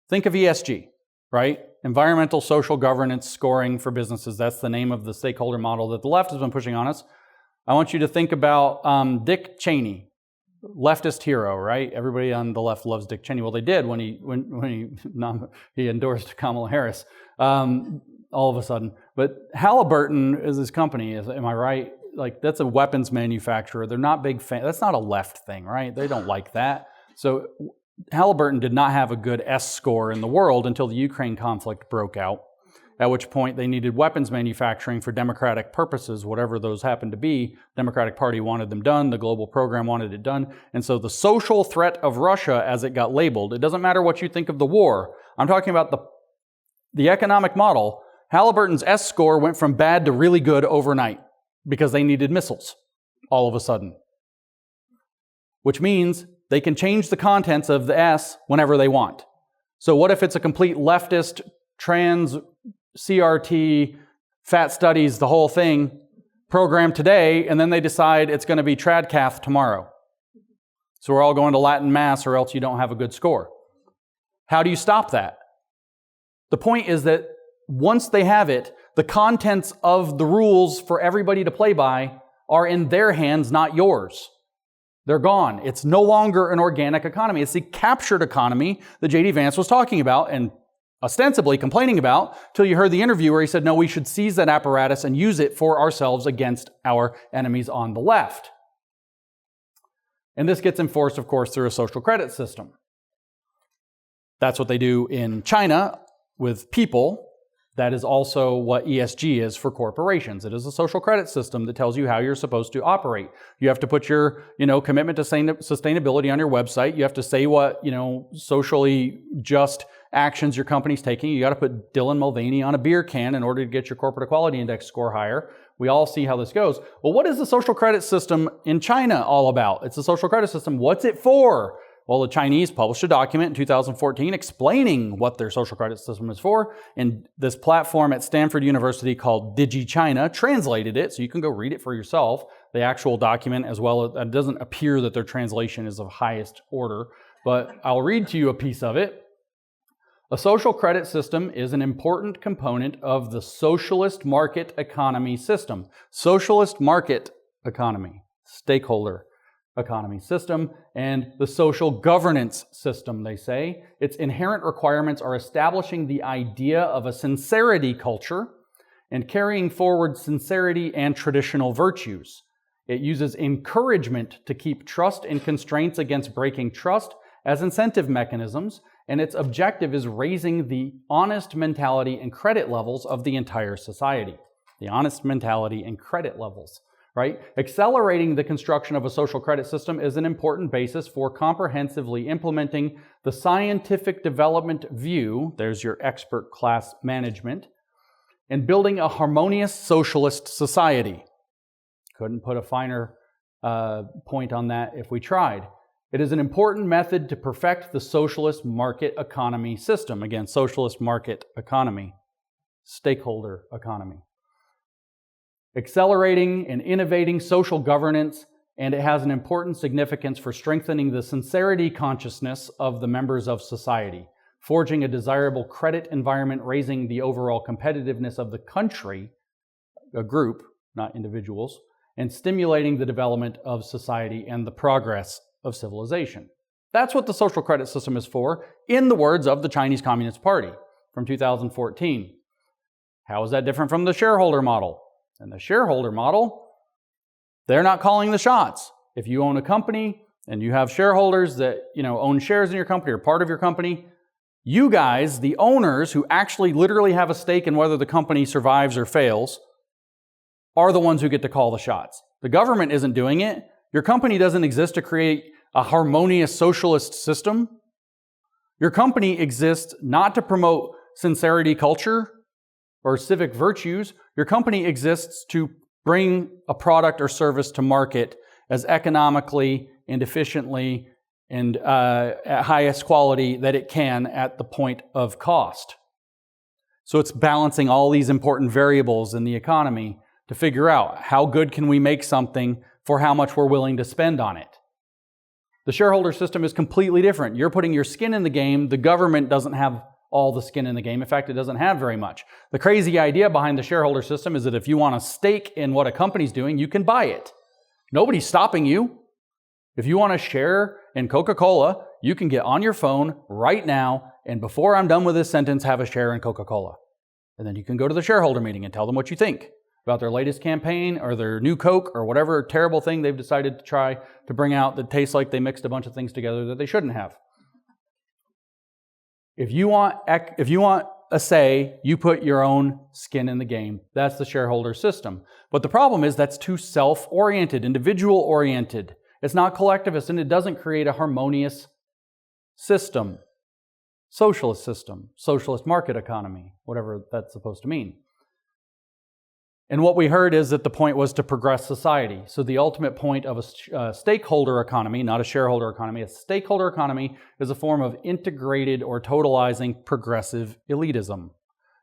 Think of ESG, right? Environmental social governance scoring for businesses. That's the name of the stakeholder model that the left has been pushing on us. I want you to think about Dick Cheney, leftist hero, right? Everybody on the left loves Dick Cheney. Well, they did when he endorsed Kamala Harris all of a sudden. But Halliburton is his company. Am I right? Like, that's a weapons manufacturer. They're not big fans. That's not a left thing, right? They don't like that. So Halliburton did not have a good S score in the world until the Ukraine conflict broke out, at which point they needed weapons manufacturing for democratic purposes, whatever those happened to be. Democratic Party wanted them done. The global program wanted it done. And so the social threat of Russia, as it got labeled, it doesn't matter what you think of the war. I'm talking about the economic model. Halliburton's S score went from bad to really good overnight because they needed missiles all of a sudden, which means they can change the contents of the S whenever they want. So what if it's a complete leftist, trans, CRT, fat studies, the whole thing, program today, and then they decide it's going to be tradcath tomorrow. So we're all going to Latin Mass or else you don't have a good score. How do you stop that? The point is that once they have it, the contents of the rules for everybody to play by are in their hands, not yours. They're gone. It's no longer an organic economy. It's the captured economy that J.D. Vance was talking about and ostensibly complaining about till you heard the interview where he said, no, we should seize that apparatus and use it for ourselves against our enemies on the left. And this gets enforced, of course, through a social credit system. That's what they do in China with people. That is also what ESG is for corporations. It is a social credit system that tells you how you're supposed to operate. You have to put your, commitment to sustainability on your website. You have to say what, socially just actions your company's taking. You got to put Dylan Mulvaney on a beer can in order to get your corporate equality index score higher. We all see how this goes. Well, what is the social credit system in China all about? It's a social credit system. What's it for? Well, the Chinese published a document in 2014 explaining what their social credit system is for, and this platform at Stanford University called DigiChina translated it, so you can go read it for yourself, the actual document, as well as it doesn't appear that their translation is of highest order, but I'll read to you a piece of it. A social credit system is an important component of the socialist market economy system. Socialist market economy, stakeholder economy system, and the social governance system, they say. Its inherent requirements are establishing the idea of a sincerity culture and carrying forward sincerity and traditional virtues. It uses encouragement to keep trust and constraints against breaking trust as incentive mechanisms, and its objective is raising the honest mentality and credit levels of the entire society. The honest mentality and credit levels, right? Accelerating the construction of a social credit system is an important basis for comprehensively implementing the scientific development view, there's your expert class management, and building a harmonious socialist society. Couldn't put a finer point on that if we tried. It is an important method to perfect the socialist market economy system. Again, socialist market economy, stakeholder economy. Accelerating and innovating social governance, and it has an important significance for strengthening the sincerity consciousness of the members of society, forging a desirable credit environment, raising the overall competitiveness of the country, a group, not individuals, and stimulating the development of society and the progress of civilization. That's what the social credit system is for, in the words of the Chinese Communist Party from 2014. How is that different from the shareholder model? In the shareholder model, they're not calling the shots. If you own a company and you have shareholders that own shares in your company or part of your company, you guys, the owners who actually literally have a stake in whether the company survives or fails, are the ones who get to call the shots. The government isn't doing it. Your company doesn't exist to create a harmonious socialist system. Your company exists not to promote sincerity culture or civic virtues. Your company exists to bring a product or service to market as economically and efficiently and at highest quality that it can at the point of cost. So it's balancing all these important variables in the economy to figure out how good can we make something for how much we're willing to spend on it. The shareholder system is completely different. You're putting your skin in the game. The government doesn't have all the skin in the game. In fact, it doesn't have very much. The crazy idea behind the shareholder system is that if you want a stake in what a company's doing, you can buy it. Nobody's stopping you. If you want to share in Coca-Cola, you can get on your phone right now, and before I'm done with this sentence, have a share in Coca-Cola. And then you can go to the shareholder meeting and tell them what you think about their latest campaign or their new Coke or whatever terrible thing they've decided to try to bring out that tastes like they mixed a bunch of things together that they shouldn't have. If you want a say, you put your own skin in the game. That's the shareholder system. But the problem is that's too self-oriented, individual-oriented. It's not collectivist, and it doesn't create a harmonious system, socialist market economy, whatever that's supposed to mean. And what we heard is that the point was to progress society. So the ultimate point of a stakeholder economy, not a shareholder economy, a stakeholder economy is a form of integrated or totalizing progressive elitism.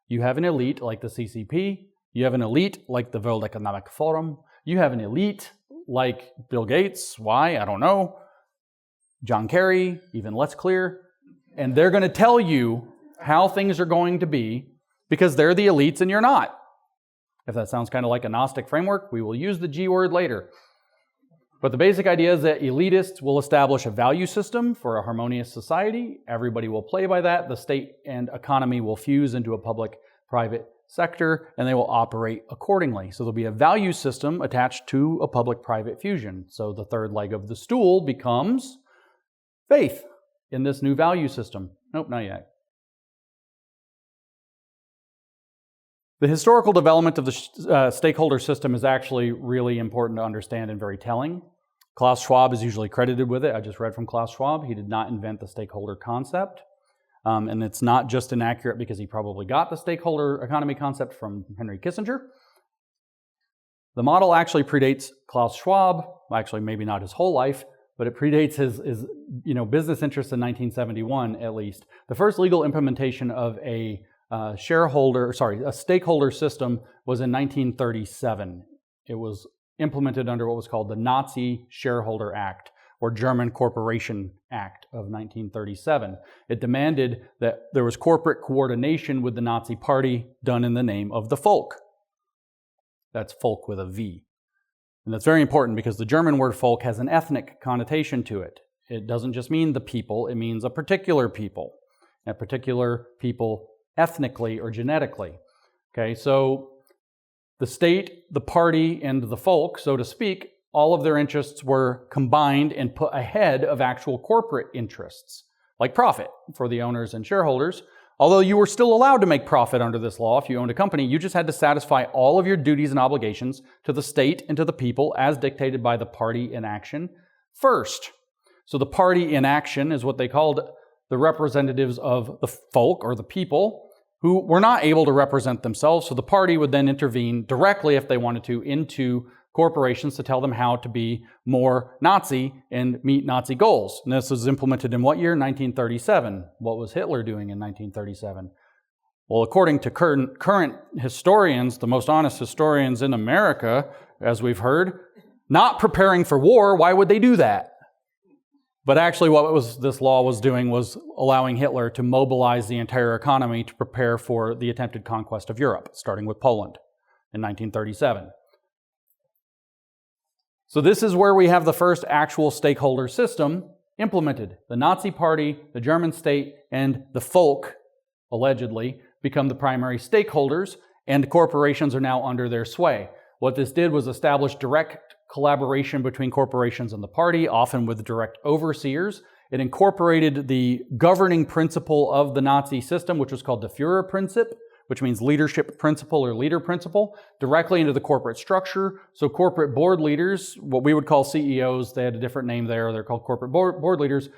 You have an elite like the CCP. You have an elite like the World Economic Forum. You have an elite like Bill Gates. Why? I don't know. John Kerry, even less clear. And they're going to tell you how things are going to be because they're the elites and you're not. If that sounds kind of like a Gnostic framework, we will use the G word later. But the basic idea is that elitists will establish a value system for a harmonious society. Everybody will play by that. The state and economy will fuse into a public-private sector, and they will operate accordingly. So there'll be a value system attached to a public-private fusion. So the third leg of the stool becomes faith in this new value system. Nope, not yet. The historical development of the stakeholder system is actually really important to understand and very telling. Klaus Schwab is usually credited with it. I just read from Klaus Schwab. He did not invent the stakeholder concept. And it's not just inaccurate because he probably got the stakeholder economy concept from Henry Kissinger. The model actually predates Klaus Schwab, actually maybe not his whole life, but it predates his business interests in 1971 at least. The first legal implementation of a stakeholder system was in 1937. It was implemented under what was called the Nazi Shareholder Act, or German Corporation Act of 1937. It demanded that there was corporate coordination with the Nazi Party done in the name of the folk. That's folk with a V. And that's very important because the German word folk has an ethnic connotation to it. It doesn't just mean the people, it means a particular people ethnically or genetically. Okay, so the state, the party, and the folk, so to speak, all of their interests were combined and put ahead of actual corporate interests, like profit for the owners and shareholders. Although you were still allowed to make profit under this law if you owned a company, you just had to satisfy all of your duties and obligations to the state and to the people as dictated by the party in action first. So the party in action is what they called the representatives of the folk or the people who were not able to represent themselves. So the party would then intervene directly if they wanted to into corporations to tell them how to be more Nazi and meet Nazi goals. And this was implemented in what year? 1937. What was Hitler doing in 1937? Well, according to current historians, the most honest historians in America, as we've heard, not preparing for war. Why would they do that? But actually this law was doing was allowing Hitler to mobilize the entire economy to prepare for the attempted conquest of Europe, starting with Poland in 1937. So this is where we have the first actual stakeholder system implemented. The Nazi Party, the German state, and the folk, allegedly, become the primary stakeholders, and corporations are now under their sway. What this did was establish direct collaboration between corporations and the party, often with direct overseers. It incorporated the governing principle of the Nazi system, which was called the Führerprinzip, which means leadership principle or leader principle, directly into the corporate structure. So corporate board leaders, what we would call CEOs, they had a different name there, they're called corporate board leaders,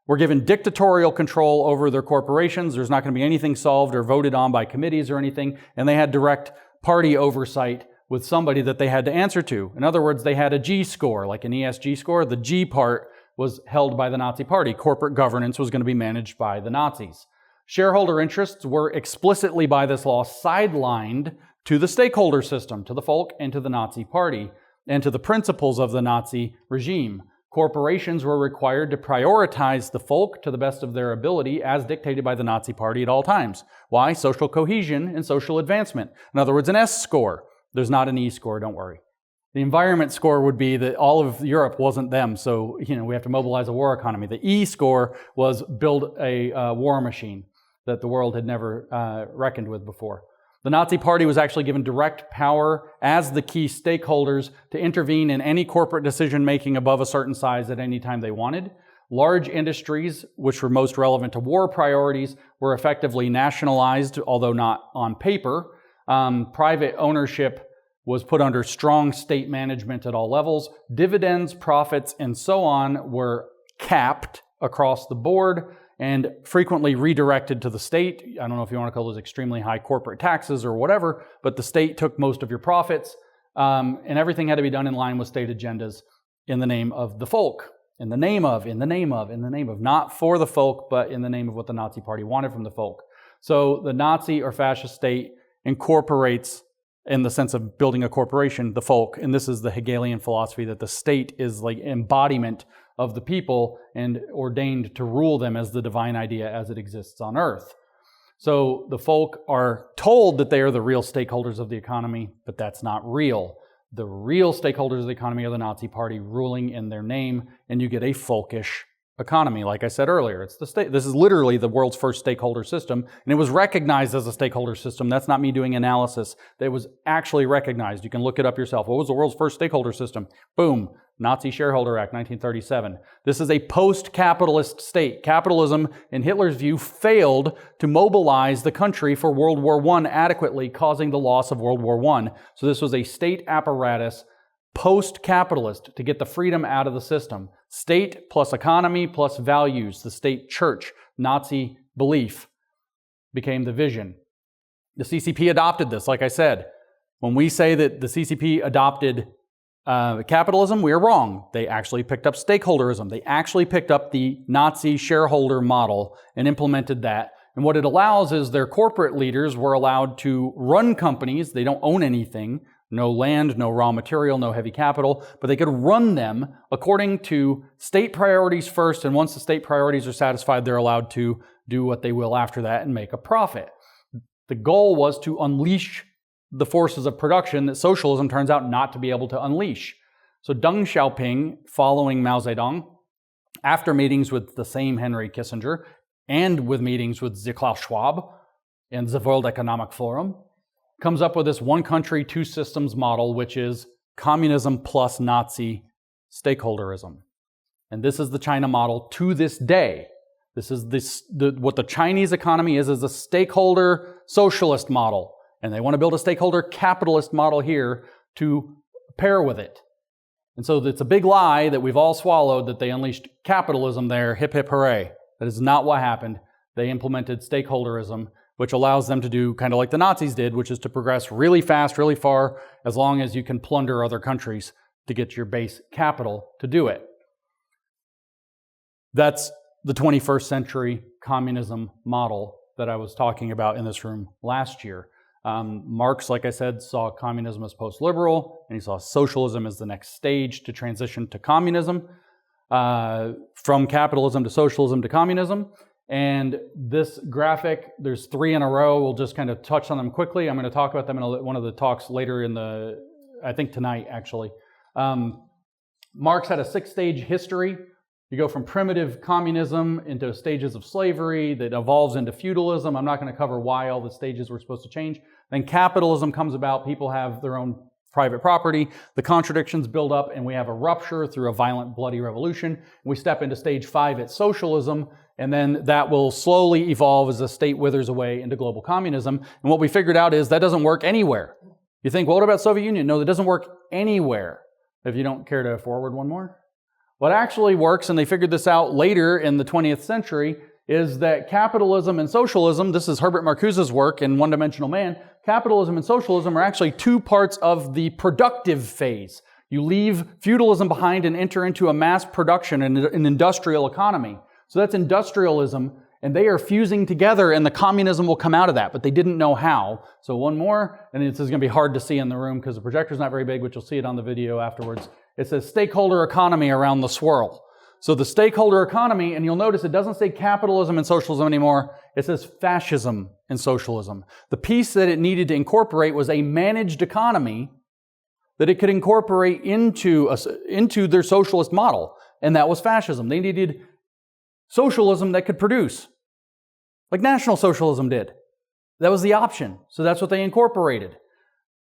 were given dictatorial control over their corporations. There's not going to be anything solved or voted on by committees or anything, and they had direct party oversight with somebody that they had to answer to. In other words, they had a G score, like an ESG score. The G part was held by the Nazi Party. Corporate governance was going to be managed by the Nazis. Shareholder interests were explicitly by this law sidelined to the stakeholder system, to the folk and to the Nazi Party, and to the principles of the Nazi regime. Corporations were required to prioritize the folk to the best of their ability as dictated by the Nazi Party at all times. Why? Social cohesion and social advancement. In other words, an S score. There's not an E score, don't worry. The environment score would be that all of Europe wasn't them, so we have to mobilize a war economy. The E score was build a war machine that the world had never reckoned with before. The Nazi Party was actually given direct power as the key stakeholders to intervene in any corporate decision-making above a certain size at any time they wanted. Large industries, which were most relevant to war priorities, were effectively nationalized, although not on paper. Private ownership was put under strong state management at all levels. Dividends, profits, and so on were capped across the board and frequently redirected to the state. I don't know if you want to call those extremely high corporate taxes or whatever, but the state took most of your profits, and everything had to be done in line with state agendas in the name of the folk. In the name of, not for the folk, but in the name of what the Nazi Party wanted from the folk. So the Nazi or fascist state incorporates, in the sense of building a corporation, the folk, and this is the Hegelian philosophy that the state is like embodiment of the people and ordained to rule them as the divine idea as it exists on earth. So the folk are told that they are the real stakeholders of the economy, but that's not real. The real stakeholders of the economy are the Nazi Party ruling in their name, and you get a folkish economy. Like I said earlier, it's the state. This is literally the world's first stakeholder system, and it was recognized as a stakeholder system. That's not me doing analysis. It was actually recognized. You can look it up yourself. What was the world's first stakeholder system? Boom. Nazi Shareholder Act, 1937. This is a post-capitalist state. Capitalism, in Hitler's view, failed to mobilize the country for World War I adequately, causing the loss of World War I. So this was a state apparatus, post-capitalist, to get the freedom out of the system. State plus economy plus values, the state church, Nazi belief, became the vision. The CCP adopted this, like I said. When we say that the CCP adopted Capitalism, we are wrong. They actually picked up stakeholderism. They actually picked up the Nazi shareholder model and implemented that. And what it allows is their corporate leaders were allowed to run companies. They don't own anything, no land, no raw material, no heavy capital, but they could run them according to state priorities first. And once the state priorities are satisfied, they're allowed to do what they will after that and make a profit. The goal was to unleash the forces of production that socialism turns out not to be able to unleash. So Deng Xiaoping, following Mao Zedong, after meetings with the same Henry Kissinger and with meetings with Klaus Schwab and the World Economic Forum, comes up with this one country, two systems model, which is communism plus Nazi stakeholderism. And this is the China model to this day. This is what the Chinese economy is a stakeholder socialist model. And they want to build a stakeholder capitalist model here to pair with it. And so it's a big lie that we've all swallowed that they unleashed capitalism there, hip hip hooray. That is not what happened. They implemented stakeholderism, which allows them to do kind of like the Nazis did, which is to progress really fast, really far, as long as you can plunder other countries to get your base capital to do it. That's the 21st century communism model that I was talking about in this room last year. Marx, like I said, saw communism as post-liberal, and he saw socialism as the next stage to transition to communism, from capitalism to socialism to communism. And this graphic, there's 3 in a row. We'll just kind of touch on them quickly. I'm going to talk about them in one of the talks later I think tonight, actually. Marx had a 6-stage history. You go from primitive communism into stages of slavery that evolves into feudalism. I'm not going to cover why all the stages were supposed to change. Then capitalism comes about. People have their own private property. The contradictions build up, and we have a rupture through a violent, bloody revolution. We step into stage 5 at socialism, and then that will slowly evolve as the state withers away into global communism. And what we figured out is that doesn't work anywhere. You think, well, what about Soviet Union? No, that doesn't work anywhere. If you don't care to forward one more. What actually works, and they figured this out later in the 20th century, is that capitalism and socialism, this is Herbert Marcuse's work in One-Dimensional Man, capitalism and socialism are actually 2 parts of the productive phase. You leave feudalism behind and enter into a mass production and an industrial economy. So that's industrialism, and they are fusing together, and the communism will come out of that, but they didn't know how. So one more, and this is going to be hard to see in the room because the projector's not very big, but you'll see it on the video afterwards. It says stakeholder economy around the swirl. So the stakeholder economy, and you'll notice it doesn't say capitalism and socialism anymore. It says fascism and socialism. The piece that it needed to incorporate was a managed economy that it could incorporate into their socialist model, and that was fascism. They needed socialism that could produce, like National Socialism did. That was the option. So that's what they incorporated.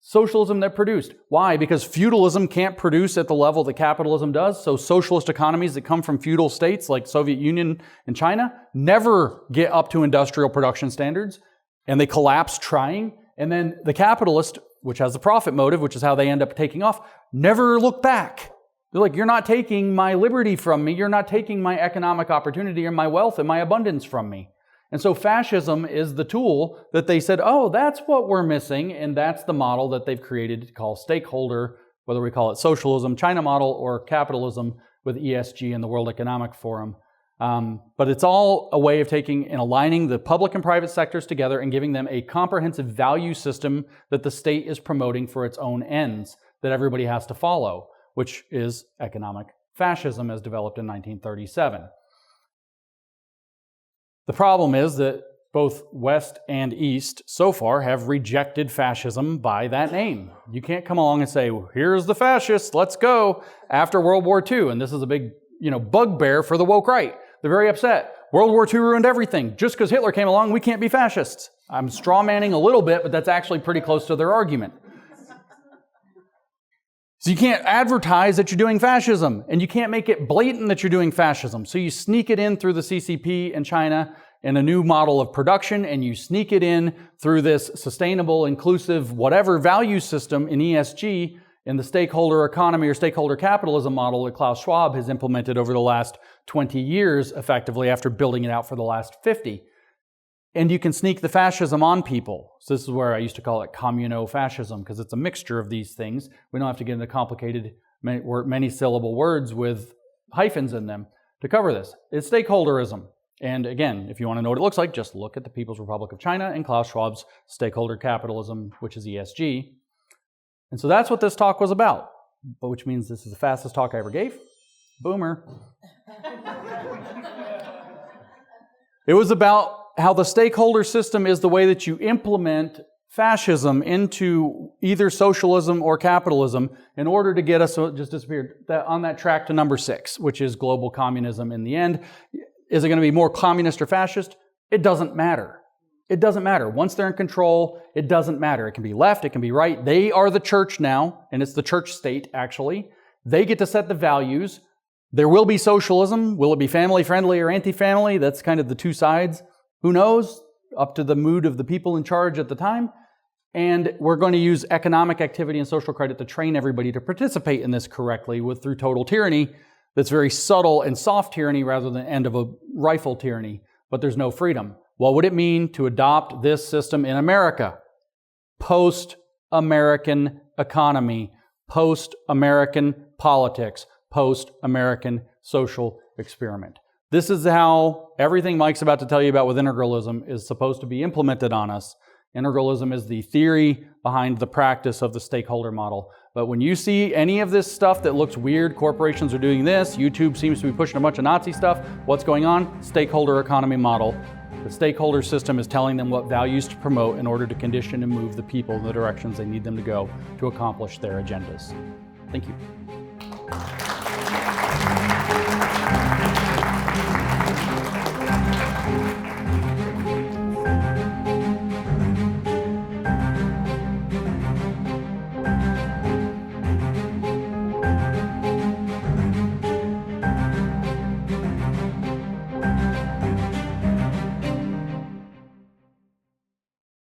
Socialism that produced. Why? Because feudalism can't produce at the level that capitalism does. So socialist economies that come from feudal states like Soviet Union and China never get up to industrial production standards, and they collapse trying. And then the capitalist, which has the profit motive, which is how they end up taking off, never look back. They're like, you're not taking my liberty from me. You're not taking my economic opportunity or my wealth and my abundance from me. And so fascism is the tool that they said, oh, that's what we're missing. And that's the model that they've created to call stakeholder, whether we call it socialism, China model, or capitalism with ESG and the World Economic Forum. But it's all a way of taking and aligning the public and private sectors together and giving them a comprehensive value system that the state is promoting for its own ends that everybody has to follow, which is economic fascism as developed in 1937. The problem is that both West and East so far have rejected fascism by that name. You can't come along and say, well, here's the fascists, let's go, after World War II. And this is a big, bugbear for the woke right. They're very upset. World War II ruined everything. Just because Hitler came along, we can't be fascists. I'm strawmanning a little bit, but that's actually pretty close to their argument. So you can't advertise that you're doing fascism, and you can't make it blatant that you're doing fascism. So you sneak it in through the CCP in China in a new model of production, and you sneak it in through this sustainable, inclusive, whatever value system in ESG in the stakeholder economy or stakeholder capitalism model that Klaus Schwab has implemented over the last 20 years, effectively, after building it out for the last 50. And you can sneak the fascism on people. So this is where I used to call it communo-fascism, because it's a mixture of these things. We don't have to get into complicated many syllable words with hyphens in them to cover this. It's stakeholderism. And again, if you want to know what it looks like, just look at the People's Republic of China and Klaus Schwab's Stakeholder Capitalism, which is ESG. And so that's what this talk was about, but which means this is the fastest talk I ever gave. Boomer. It was about how the stakeholder system is the way that you implement fascism into either socialism or capitalism in order to get us, so it just disappeared, on that track to number 6, which is global communism in the end. Is it going to be more communist or fascist? It doesn't matter. It doesn't matter. Once they're in control, it doesn't matter. It can be left, it can be right. They are the church now, and it's the church state, actually. They get to set the values. There will be socialism. Will it be family-friendly or anti-family? That's kind of the two sides. Who knows? Up to the mood of the people in charge at the time. And we're going to use economic activity and social credit to train everybody to participate in this correctly through total tyranny. That's very subtle and soft tyranny rather than end of a rifle tyranny. But there's no freedom. What would it mean to adopt this system in America? Post-American economy, post-American politics, post-American social experiment. This is how everything Mike's about to tell you about with integralism is supposed to be implemented on us. Integralism is the theory behind the practice of the stakeholder model. But when you see any of this stuff that looks weird, corporations are doing this, YouTube seems to be pushing a bunch of Nazi stuff, what's going on? Stakeholder economy model. The stakeholder system is telling them what values to promote in order to condition and move the people in the directions they need them to go to accomplish their agendas. Thank you.